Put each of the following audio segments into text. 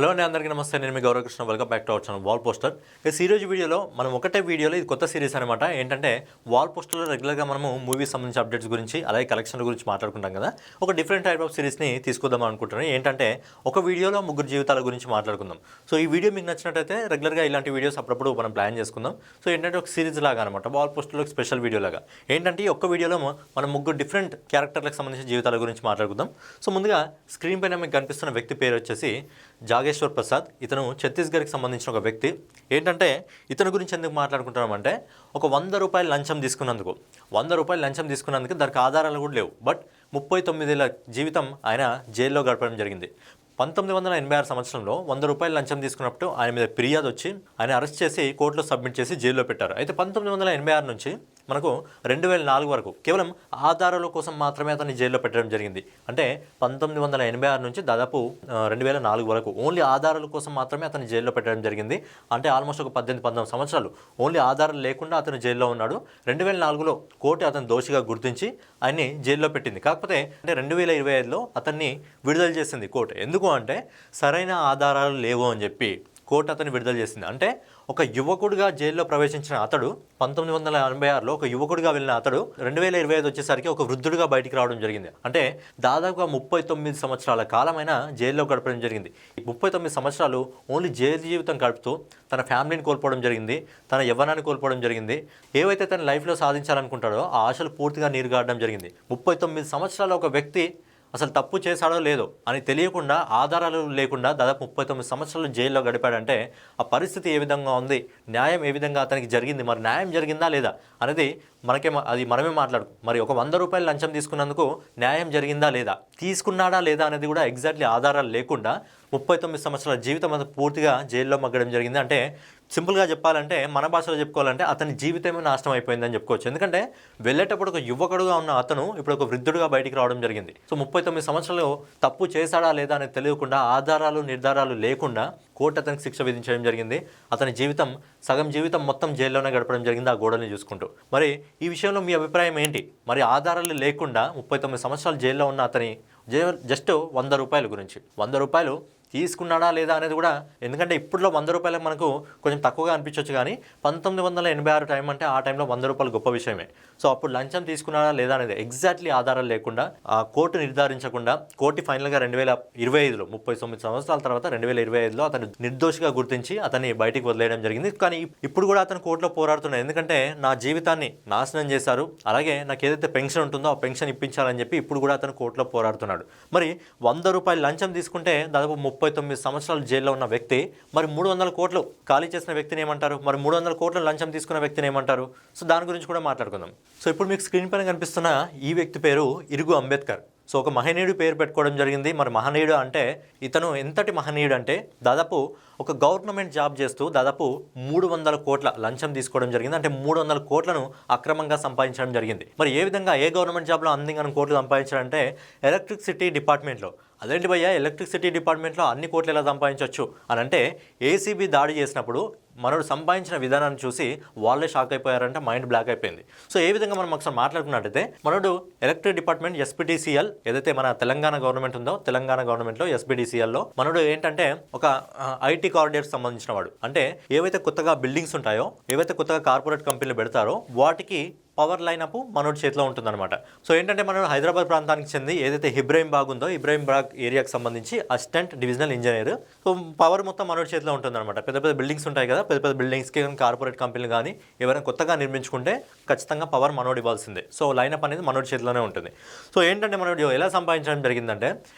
Hello అండి, అందరికీ నమస్తే. నేను మీ Gauravkrishna. Welcome back to our channel wall poster. ఈ రోజు వీడియోలో మనం ఒకటే వీడియోలో ఇది కొత్త సిరీస్ అనమాట. ఏంటంటే వాల్ పోస్టర్లో రెగ్యులర్గా మనము మూవీస్ సంబంధించి అప్డేట్స్ గురించి అలాగే కలెక్షన్ గురించి మాట్లాడుకుంటాం కదా. ఒక డిఫరెంట్ టైప్ ఆఫ్ సిరీస్ని తీసుకుందాం అనుకుంటున్నాను. ఏంటంటే ఒక వీడియోలో ముగ్గురు జీవితాల గురించి మాట్లాడుకుందాం. సో ఈ వీడియో మీకు నచ్చినట్టయితే రెగ్యులర్గా ఇలాంటి వీడియోస్ అప్పుడప్పుడు మనం ప్లాన్ చేసుకుందాం. సో ఏంటంటే ఒక సిరీస్ లాగా అనమాట, వాల్ పోస్టర్లో స్పెషల్ వీడియో లాగా. ఏంటంటే ఈ ఒక్క వీడియోలో మనం ముగ్గురు డిఫరెంట్ క్యారెక్టర్లకు సంబంధించిన జీవితాల గురించి మాట్లాడుకుందాం. సో ముందుగా స్క్రీన్ పైన మీకు కనిపిస్తున్న వ్యక్తి పేరు వచ్చేసి జాగేశ్వర్ ప్రసాద్. ఇతను ఛత్తీస్గఢ్కి సంబంధించిన ఒక వ్యక్తి. ఏంటంటే ఇతని గురించి ఎందుకు మాట్లాడుకుంటున్నామంటే, ఒక 100 రూపాయలు లంచం తీసుకున్నందుకు, 100 రూపాయలు లంచం తీసుకున్నందుకు దానికి ఆధారాలు కూడా లేవు. బట్ 39 ఏళ్ళ జీవితం ఆయన జైల్లో గడపడం జరిగింది. 1986 సంవత్సరంలో 100 రూపాయలు లంచం తీసుకున్నప్పుడు ఆయన మీద ఫిర్యాదు వచ్చి ఆయన అరెస్ట్ చేసి కోర్టులో సబ్మిట్ చేసి జైల్లో పెట్టారు. అయితే 1986 నుంచి మనకు 2004 వరకు కేవలం ఆధారాల కోసం మాత్రమే అతన్ని జైల్లో పెట్టడం జరిగింది. అంటే 1986 నుంచి దాదాపు 2004 వరకు ఓన్లీ ఆధారాల కోసం మాత్రమే అతన్ని జైల్లో పెట్టడం జరిగింది. అంటే ఆల్మోస్ట్ ఒక 18-19 సంవత్సరాలు ఓన్లీ ఆధారాలు లేకుండా అతను జైల్లో ఉన్నాడు. 2004లో కోర్టు అతను దోషిగా గుర్తించి ఆయన్ని జైల్లో పెట్టింది. కాకపోతే అంటే 2025లో అతన్ని విడుదల చేసింది కోర్టు. ఎందుకు అంటే సరైన ఆధారాలు లేవు అని చెప్పి కోర్టు అతన్ని విడుదల చేసింది. అంటే ఒక యువకుడిగా జైల్లో ప్రవేశించిన అతడు 1986లో ఒక యువకుడిగా వెళ్ళిన అతడు 2025 వచ్చేసరికి ఒక వృద్ధుడిగా బయటికి రావడం జరిగింది. అంటే దాదాపుగా 39 సంవత్సరాల కాలమైన జైల్లో గడపడం జరిగింది. 39 సంవత్సరాలు ఓన్లీ జైలు జీవితం గడుపుతూ తన ఫ్యామిలీని కోల్పోవడం జరిగింది, తన యవ్వనాన్ని కోల్పోవడం జరిగింది. ఏవైతే తన లైఫ్లో సాధించాలనుకుంటాడో ఆ ఆశలు పూర్తిగా నీరుగారడం జరిగింది. 39 సంవత్సరాల ఒక వ్యక్తి అసలు తప్పు చేశాడో లేదో అని తెలియకుండా, ఆధారాలు లేకుండా దాదాపు 39 సంవత్సరాలు జైల్లో గడిపాడంటే ఆ పరిస్థితి ఏ విధంగా ఉంది, న్యాయం ఏ విధంగా అతనికి జరిగింది, మరి న్యాయం జరిగిందా లేదా అనేది మనమే మాట్లాడుకో. మరి ఒక 100 రూపాయలు లంచం తీసుకున్నందుకు న్యాయం జరిగిందా లేదా, తీసుకున్నాడా లేదా అనేది కూడా ఎగ్జాక్ట్లీ ఆధారాలు లేకుండా 39 సంవత్సరాల జీవితం అంతా పూర్తిగా జైల్లో మగ్గడం జరిగింది. అంటే సింపుల్గా చెప్పాలంటే, మన భాషలో చెప్పుకోవాలంటే అతని జీవితమే నాశనం అయిపోయిందని చెప్పుకోవచ్చు. ఎందుకంటే వెళ్ళేటప్పుడు ఒక యువకుడుగా ఉన్న అతను ఇప్పుడు ఒక వృద్ధుడుగా బయటికి రావడం జరిగింది. సో 39 సంవత్సరాలు తప్పు చేశాడా లేదా అనేది తెలియకుండా, ఆధారాలు నిర్ధారాలు లేకుండా కోర్టు అతనికి శిక్ష విధించడం జరిగింది. అతని జీవితం సగం జీవితం మొత్తం జైల్లోనే గడపడం జరిగింది, ఆ గోడల్ని చూసుకుంటూ. మరి ఈ విషయంలో మీ అభిప్రాయం ఏంటి? మరి ఆధారాలు లేకుండా 39 సంవత్సరాలు జైల్లో ఉన్న అతని జస్ట్ 100 రూపాయల గురించి, 100 రూపాయలు తీసుకున్నాడా లేదా అనేది కూడా, ఎందుకంటే ఇప్పుడులో 100 రూపాయలకు మనకు కొంచెం తక్కువగా అనిపించవచ్చు, కానీ 1986 టైం అంటే ఆ టైంలో 100 రూపాయలు గొప్ప విషయమే. సో అప్పుడు లంచం తీసుకున్నాడా లేదా అనేది ఎగ్జాక్ట్లీ ఆధారాలు లేకుండా, ఆ కోర్టు నిర్ధారించకుండా, కోర్టు ఫైనల్గా 2025లో 39 సంవత్సరాల తర్వాత 2025లో అతను నిర్దోషిగా గుర్తించి అతన్ని బయటికి వదిలేయడం జరిగింది. కానీ ఇప్పుడు కూడా అతను కోర్టులో పోరాడుతున్నాడు. ఎందుకంటే నా జీవితాన్ని నాశనం చేశారు, అలాగే నాకు ఏదైతే పెన్షన్ ఉంటుందో ఆ పెన్షన్ ఇప్పించాలని చెప్పి ఇప్పుడు కూడా అతను కోర్టులో పోరాడుతున్నాడు. మరి 100 రూపాయలు లంచం తీసుకుంటే దాదాపు 39 సంవత్సరాలు జైల్లో ఉన్న వ్యక్తి, మరి 300 కోట్లు ఖాళీ చేసిన వ్యక్తిని ఏమంటారు? మరి 300 కోట్ల లంచం తీసుకున్న వ్యక్తిని ఏమంటారు? సో దాని గురించి కూడా మాట్లాడుకుందాం. సో ఇప్పుడు మీకు స్క్రీన్ పైన కనిపిస్తున్న ఈ వ్యక్తి పేరు ఇరుగు అంబేద్కర్. సో ఒక మహనీయుడు పేరు పెట్టుకోవడం జరిగింది. మరి మహనీయుడు అంటే ఇతను ఎంతటి మహనీయుడు అంటే, దాదాపు ఒక గవర్నమెంట్ జాబ్ చేస్తూ దాదాపు 300 కోట్ల లంచం తీసుకోవడం జరిగింది. అంటే 300 కోట్లను అక్రమంగా సంపాదించడం జరిగింది. మరి ఏ విధంగా, ఏ గవర్నమెంట్ జాబ్లో అన్ని కోట్లు సంపాదించాడంటే ఎలక్ట్రిసిటీ డిపార్ట్మెంట్లో. అదేంటి భయ్యా, ఎలక్ట్రిసిటీ డిపార్ట్మెంట్లో అన్ని కోట్లు ఎలా సంపాదించవచ్చు అని అంటే, ఏసీబీ దాడి చేసినప్పుడు మనోడు సంపాదించిన విధానాన్ని చూసి వాళ్ళే షాక్ అయిపోయారంటే, మైండ్ బ్లాక్ అయిపోయింది. సో ఏ విధంగా మనం ఒకసారి మాట్లాడుకున్నట్టయితే, మనోడు ఎలక్ట్రిక్ డిపార్ట్మెంట్ ఎస్పీడీసీఎల్ ఏదైతే మన తెలంగాణ గవర్నమెంట్ ఉందో, తెలంగాణ గవర్నమెంట్లో ఎస్పీడీసీఎల్లో మనోడు ఏంటంటే ఒక ఐటీ కారిడార్కి సంబంధించిన వాడు. అంటే ఏవైతే కొత్తగా బిల్డింగ్స్ ఉంటాయో, ఏవైతే కొత్తగా కార్పొరేట్ కంపెనీలు పెడతారో వాటికి పవర్ లైనప్ మనోడి చేతిలో ఉంటుందన్నమాట. సో ఏంటంటే మనం హైదరాబాద్ ప్రాంతానికి చెంది ఏదైతే ఇబ్రాహీంబాగ్ ఉందో, ఇబ్రాహీంబాగ్ ఏరియాకి సంబంధించి assistant divisional engineer. So power మొత్తం మనోడి చేతిలో ఉంటుందన్నమాట. పెద్ద పెద్ద బిల్డింగ్స్ ఉంటాయి కదా, పెద్ద పెద్ద బిల్డింగ్స్కి కానీ కార్పొరేట్ కంపెనీలు కానీ ఎవరైనా కొత్తగా నిర్మించుకుంటే ఖచ్చితంగా పవర్ మనోడు ఇవ్వాల్సిందే. సో లైనప్ అనేది మనోడి చేతిలోనే ఉంటుంది. సో ఏంటంటే మనోడు ఎలా సంపాదించడం జరిగిందంటే,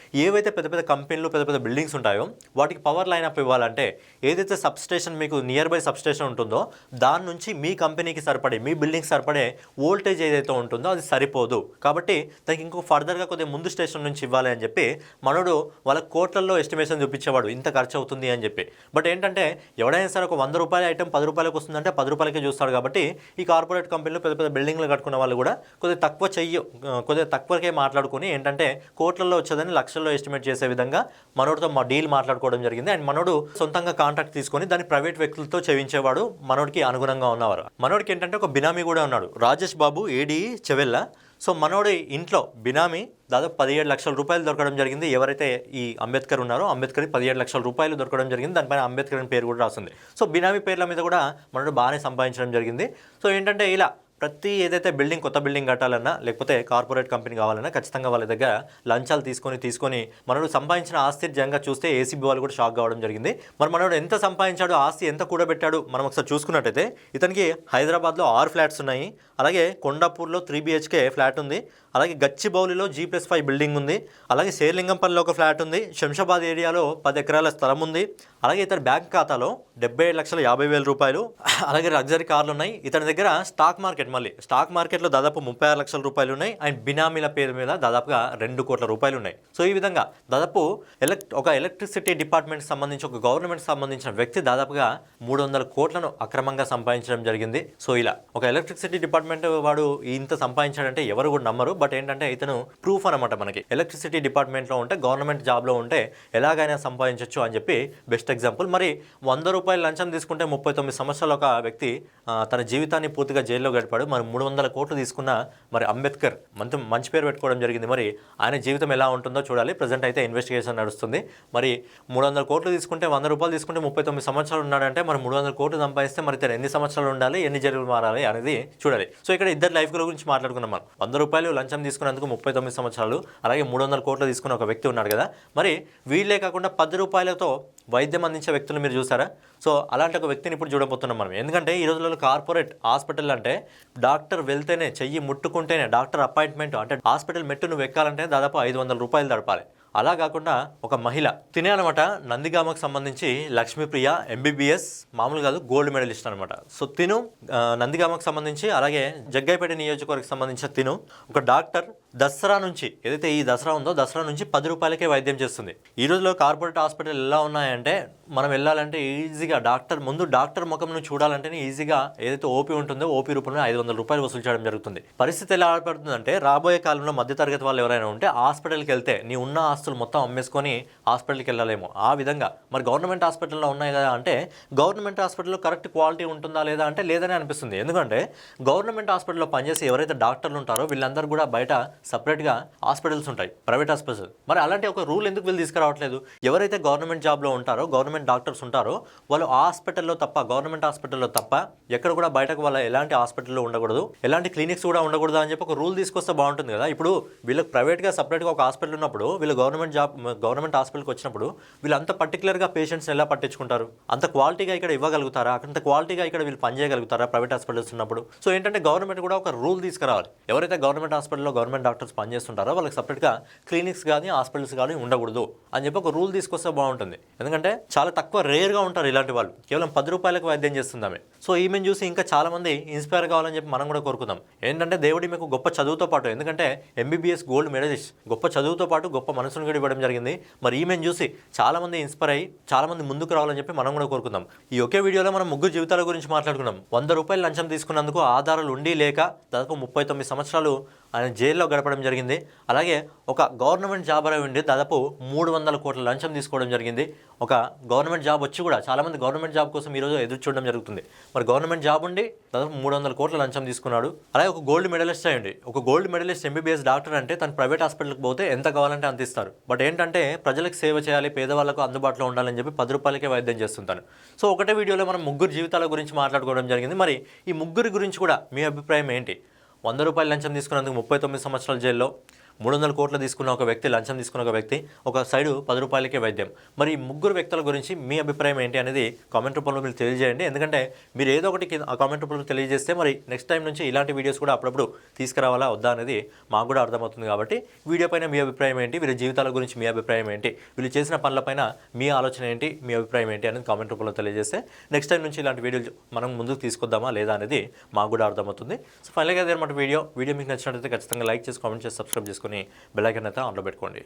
ఏవైతే పెద్ద పెద్ద కంపెనీలు, పెద్ద పెద్ద బిల్డింగ్స్ ఉంటాయో వాటికి పవర్ లైనప్ ఇవ్వాలంటే, ఏదైతే సబ్స్టేషన్ మీకు నియర్ బై సబ్స్టేషన్ ఉంటుందో దాని నుంచి మీ కంపెనీకి సరిపడే, మీ బిల్డింగ్కి సరిపడే వోల్టేజ్ ఏదైతే ఉంటుందో అది సరిపోదు. కాబట్టి దానికి ఇంకో ఫర్దర్గా కొద్దిగా ముందు స్టేషన్ నుంచి ఇవ్వాలి అని చెప్పి మనోడు వాళ్ళ కోట్లలో ఎస్టిమేషన్ చూపించేవాడు, ఇంత ఖర్చు అవుతుంది అని చెప్పి. బట్ ఏంటంటే ఎవడైనా సరే ఒక 100 రూపాయల ఐటమ్ 10 రూపాయలకు వస్తుందంటే 10 రూపాయలకే చూస్తాడు. కాబట్టి ఈ కార్పొరేట్ కంపెనీలు, పెద్ద పెద్ద బిల్డింగ్లు కట్టుకున్న వాళ్ళు కూడా కొద్దిగా తక్కువకే మాట్లాడుకుని ఏంటంటే కోట్లలో వచ్చేదని లక్షల్లో ఎస్టిమేట్ చేసే విధంగా మనోడితో డీల్ మాట్లాడుకోవడం జరిగింది. అండ్ మనోడు సొంతంగా కాంట్రాక్ట్ తీసుకొని దాన్ని ప్రైవేట్ వ్యక్తులతో చేయించేవాడు, మనోడికి అనుగుణంగా ఉన్నవారు. మనోడికి ఏంటంటే ఒక బినామీ కూడా ఉన్నాడు, రాజేష్ బాబు ఏడి చెవెల్ల. సో మనోడి ఇంట్లో బినామీ దాదాపు 17 లక్షల రూపాయలు దొరకడం జరిగింది. ఎవరైతే ఈ అంబేద్కర్ ఉన్నారో అంబేద్కర్కి 17 లక్షల రూపాయలు దొరకడం జరిగింది. దానిపైన అంబేద్కర్ అని పేరు కూడా రాస్తుంది. సో బినామీ పేర్ల మీద కూడా మనడు బాగానే సంపాదించడం జరిగింది. సో ఏంటంటే ఇలా ప్రతి ఏదైతే బిల్డింగ్ కొత్త బిల్డింగ్ కట్టాలన్నా లేకపోతే కార్పొరేట్ కంపెనీ కావాలన్నా ఖచ్చితంగా వాళ్ళ దగ్గర లంచాలు తీసుకొని మనడు సంపాదించిన ఆస్తి నిజంగా చూస్తే ఏసీబీ వాళ్ళు కూడా షాక్ కావడం జరిగింది. మరి మనడు ఎంత సంపాదించాడు, ఆస్తి ఎంత కూడబెట్టాడు మనం ఒకసారి చూసుకున్నట్టయితే ఇతనికి హైదరాబాద్లో 6 ఫ్లాట్స్ ఉన్నాయి, అలాగే కొండాపూర్లో 3 BHK ఫ్లాట్ ఉంది, అలాగే గచ్చిబౌలిలో G+5 బిల్డింగ్ ఉంది, అలాగే శేర్లింగంపల్లిలో ఒక ఫ్లాట్ ఉంది, శంషాబాద్ ఏరియాలో 10 ఎకరాల స్థలం ఉంది, అలాగే ఇతని బ్యాంక్ ఖాతాలో 77,50,000 రూపాయలు, అలాగే లగ్జరీ కార్లు ఉన్నాయి. ఇతని దగ్గర స్టాక్ మార్కెట్లో దాదాపు 36 లక్షల రూపాయలు ఉన్నాయి. అండ్ బినామీల పేరు మీద దాదాపుగా 2 కోట్ల రూపాయలు ఉన్నాయి. సో ఈ విధంగా దాదాపు ఒక ఎలక్ట్రిసిటీ డిపార్ట్మెంట్కి సంబంధించి ఒక గవర్నమెంట్ సంబంధించిన వ్యక్తి దాదాపుగా 300 కోట్లను అక్రమంగా సంపాదించడం జరిగింది. సో ఇలా ఒక ఎలక్ట్రిసిటీ డిపార్ట్మెంట్ వాడు ఇంత సంపాదించాడంటే ఎవరు కూడా నమ్మరు. బట్ ఏంటంటే ఇతను ప్రూఫ్ అనమాట. మనకి ఎలక్ట్రిసిటీ డిపార్ట్మెంట్లో ఉంటే గవర్నమెంట్ జాబ్లో ఉంటే ఎలాగైనా సంపాదించవచ్చు అని చెప్పి బెస్ట్ ఎగ్జాంపుల్. మరి 100 రూపాయలు లంచం తీసుకుంటే 39 సంవత్సరాల ఒక వ్యక్తి తన జీవితాన్ని పూర్తిగా జైల్లో గడిపాడు. మరి 300 కోట్లు తీసుకున్న మరి అంబేద్కర్ మంచి పేరు పెట్టుకోవడం జరిగింది. మరి ఆయన జీవితం ఎలా ఉంటుందో చూడాలి. ప్రజెంట్ అయితే ఇన్వెస్టిగేషన్ నడుస్తుంది. మరి 300 కోట్లు తీసుకుంటే 100 రూపాయలు తీసుకుంటే 39 సంవత్సరాలు ఉన్నాడంటే మరి 300 కోట్లు సంపాదిస్తే మరి ఇతను ఎన్ని సంవత్సరాలు ఉండాలి, ఎన్ని జైలు మారాలి అనేది చూడాలి. సో ఇక్కడ ఇద్దరు లైఫ్ గురించి మాట్లాడుకున్నాం మనం. 100 రూపాయలు లంచం తీసుకున్నందుకు 39 సంవత్సరాలు, అలాగే 300 కోట్లు తీసుకున్న ఒక వ్యక్తి ఉన్నాడు కదా. మరి వీళ్ళే కాకుండా 10 రూపాయలతో వైద్యం అందించే వ్యక్తులు మీరు చూసారా? సో అలాంటి ఒక వ్యక్తిని ఇప్పుడు చూడబోతున్నాం మనం. ఎందుకంటే ఈ రోజుల్లో కార్పొరేట్ హాస్పిటల్ అంటే డాక్టర్ వెళ్తేనే, చెయ్యి ముట్టుకుంటేనే డాక్టర్ అపాయింట్మెంట్ అంటే హాస్పిటల్ మెట్టు నువ్వు ఎక్కాలంటే దాదాపు 500 రూపాయలు దడపాలి. అలా కాకుండా ఒక మహిళ తినే అనమాట, నందిగామకు సంబంధించి లక్ష్మీప్రియ MBBS, మామూలు కాదు గోల్డ్ మెడలిస్ట్ అనమాట. సో తిను నందిగామకు సంబంధించి, అలాగే జగ్గైపేట నియోజకవర్గం సంబంధించిన తిను ఒక డాక్టర్ దసరా నుంచి, ఏదైతే ఈ దసరా ఉందో దసరా నుంచి 10 రూపాయలకే వైద్యం చేస్తుంది. ఈ రోజులో కార్పొరేట్ హాస్పిటల్ ఎలా ఉన్నాయంటే మనం వెళ్ళాలంటే ఈజీగా డాక్టర్ ముఖంను చూడాలంటేనే ఈజీగా ఏదైతే ఓపీ ఉంటుందో ఓపీ రూపంలో 500 రూపాయలు వసూలు చేయడం జరుగుతుంది. పరిస్థితి ఎలా ఏర్పడుతుందంటే రాబోయే కాలంలో మధ్యతరగతి వాళ్ళు ఎవరైనా ఉంటే హాస్పిటల్కి వెళ్తే నీ ఉన్న ఆస్తులు మొత్తం అమ్మేసుకొని హాస్పిటల్కి వెళ్ళలేము. ఆ విధంగా మరి గవర్నమెంట్ హాస్పిటల్లో ఉన్నాయి కదా అంటే గవర్నమెంట్ హాస్పిటల్లో కరెక్ట్ క్వాలిటీ ఉంటుందా లేదా అంటే లేదని అనిపిస్తుంది. ఎందుకంటే గవర్నమెంట్ హాస్పిటల్లో పనిచేసి ఎవరైతే డాక్టర్లు ఉంటారో వీళ్ళందరూ కూడా బయట సపరేట్గా హాస్పిటల్స్ ఉంటాయి, ప్రైవేట్ హాస్పిటల్స్. మరి అలాంటి ఒక రూల్ ఎందుకు వీళ్ళు తీసుకురావట్లేదు? ఎవరైతే గవర్నమెంట్ జాబ్లో ఉంటారో, గవర్నమెంట్ డాక్టర్స్ ఉంటారో వాళ్ళు హాస్పిటల్లో తప్ప, గవర్నమెంట్ హాస్పిటల్లో తప్ప ఎక్కడ కూడా బయటకు వాళ్ళ ఎలాంటి హాస్పిటల్లో ఉండకూడదు, ఎలాంటి క్లినిక్స్ కూడా ఉండకూడదు అని చెప్పి ఒక రూల్ తీసుకొస్తే బాగుంటుంది కదా. ఇప్పుడు వీళ్ళకి ప్రైవేట్గా సపరేట్గా ఒక హాస్పిటల్ ఉన్నప్పుడు వీళ్ళు గవర్నమెంట్ హాస్పిటల్కి వచ్చినప్పుడు వీళ్ళు అంత పర్టికులర్గా పేషెంట్స్ని ఎలా పట్టించుకుంటారు? అంత క్వాలిటీగా ఇక్కడ ఇవ్వగలుగుతారా? అంత క్వాలిటీగా ఇక్కడ వీళ్ళు పనిచేయగలుగుతారా ప్రైవేట్ హాస్పిటల్స్ ఉన్నప్పుడు? సో ఏంటంటే గవర్నమెంట్ కూడా ఒక రూల్ తీసుకురావాలి. ఎవరైతే గవర్నమెంట్ హాస్పిటల్లో గవర్నమెంట్ డాక్టర్స్ పనిచేస్తుంటారో వాళ్ళకి సపరేట్గా క్లినిక్స్ కానీ హాస్పిటల్స్ కానీ ఉండకూడదు అని చెప్పి ఒక రూల్ తీసుకొస్తే బాగుంటుంది. ఎందుకంటే చాలా తక్కువ రేర్గా ఉంటారు ఇలాంటి వాళ్ళు. కేవలం 10 రూపాయలకు వైద్యం చేస్తుందామే. సో ఈమెను చూసి ఇంకా చాలా మంది ఇన్స్పైర్ కావాలని చెప్పి మనం కూడా కోరుకుందాం. ఏంటంటే దేవుడి మీకు గొప్ప చదువుతో పాటు, ఎందుకంటే MBBS గోల్డ్ మెడలిస్ట్, గొప్ప చదువుతో పాటు గొప్ప మనసును కూడా ఇవ్వడం జరిగింది. మరి ఈమెను చూసి చాలా మంది ఇన్స్పైర్ అయ్యి చాలా మంది ముందుకు రావాలని చెప్పి మనం కూడా కోరుకుందాం. ఈ ఒకే వీడియోలో మనం 3 జీవితాల గురించి మాట్లాడుకున్నాం. 100 రూపాయలు లంచం తీసుకున్నందుకు ఆధారాలు ఉండి లేక దాదాపు 39 సంవత్సరాలు ఆయన జైల్లో గడపడం జరిగింది. అలాగే ఒక గవర్నమెంట్ జాబ్ అయి ఉండి దాదాపు 300 కోట్ల లంచం తీసుకోవడం జరిగింది. ఒక గవర్నమెంట్ జాబ్ వచ్చి కూడా చాలామంది గవర్నమెంట్ జాబ్ కోసం ఈరోజు ఎదురు చూడడం జరుగుతుంది. మరి గవర్నమెంట్ జాబ్ ఉండి దాదాపు 300 కోట్ల లంచం తీసుకున్నాడు. అలాగే ఒక గోల్డ్ మెడలిస్ట్ అయ్యండి, ఒక గోల్డ్ మెడలిస్ట్ MBBS డాక్టర్ అంటే తను ప్రైవేట్ హాస్పిటల్కి పోతే ఎంత కావాలంటే అంత ఇస్తారు. బట్ ఏంటంటే ప్రజలకు సేవ చేయాలి, పేదవాళ్ళకు అందుబాటులో ఉండాలని చెప్పి 10 రూపాయలకే వైద్యం చేస్తుంటాను. సో ఒకటే వీడియోలో మనం 3 జీవితాల గురించి మాట్లాడుకోవడం జరిగింది. మరి ఈ 3 గురించి కూడా మీ అభిప్రాయం ఏంటి? 100 రూపాయలు లంచం తీసుకున్నందుకు 39 సంవత్సరాల జైల్లో, 300 కోట్లు తీసుకున్న ఒక వ్యక్తి, లంచం తీసుకున్న ఒక వ్యక్తి, ఒక సైడు 10 రూపాయలకే వైద్యం. మరి ఈ 3 వ్యక్తుల గురించి మీ అభిప్రాయం ఏంటి అనేది కామెంట్ రూపంలో మీరు తెలియజేయండి. ఎందుకంటే మీరు ఏదో ఒకటి ఆ కామెంట్ రూపంలో తెలియజేస్తే మరి నెక్స్ట్ టైం నుంచి ఇలాంటి వీడియోస్ కూడా అప్పుడప్పుడు తీసుకురావాలా వద్దా అనేది మాకు కూడా అర్థమవుతుంది. కాబట్టి వీడియో పైన మీ అభిప్రాయం ఏంటి, వీరి జీవితాల గురించి మీ అభిప్రాయం ఏంటి, వీళ్ళు చేసిన పనులపైన మీ ఆలోచన ఏంటి, మీ అభిప్రాయం ఏంటి అనేది కామెంట్ రూపంలో తెలియజేస్తే నెక్స్ట్ టైం నుంచి ఇలాంటి వీడియోలు మనం ముందుకు తీసుకొద్దామా లేదా అనేది మాకు కూడా అర్థమవుతుంది. సో ఫైనల్గా అదే అనమాట వీడియో మీకు నచ్చినట్లయితే ఖచ్చితంగా లైక్ చేసి, కామెంట్ చేసి, సబ్స్క్రైబ్ చేసుకుని బెల్ ఐకాన్ అయితే ఆన్లో పెట్టుకోండి.